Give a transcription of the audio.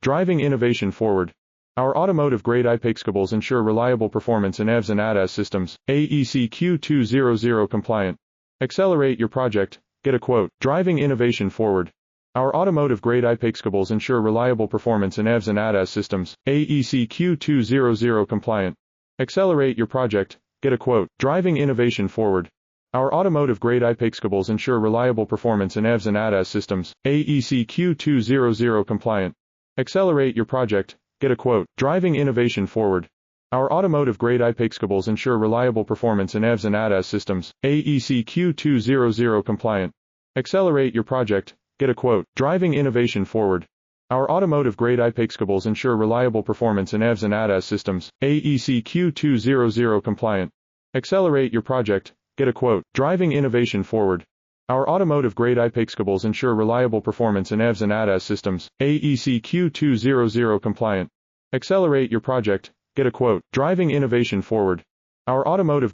Driving innovation forward. Our automotive-grade IPIX cables ensure reliable performance in EVs and ADAS systems. AEC Q200 compliant. Accelerate your project. Get a quote. Driving innovation forward. Our automotive-grade IPIX cables ensure reliable performance in EVs and ADAS systems. AEC Q200 compliant. Accelerate your project. Get a quote. Driving innovation forward. Our automotive-grade IPIX cables ensure reliable performance in EVs and ADAS systems. AEC Q200 compliant. Accelerate your project. Get a quote. Driving innovation forward. Our automotive-grade IPIX cables ensure reliable performance in EVs and ADAS systems. AEC Q200 compliant. Accelerate your project. Get a quote. Driving innovation forward. Our automotive-grade IPIX cables ensure reliable performance in EVs and ADAS systems. AEC Q200 compliant. Accelerate your project. Get a quote. Driving innovation forward. Our automotive-grade IPIX cables ensure reliable performance in EVs and ADAS systems. AEC Q200 compliant. Accelerate your project. Get a quote. Driving innovation forward. Our automotive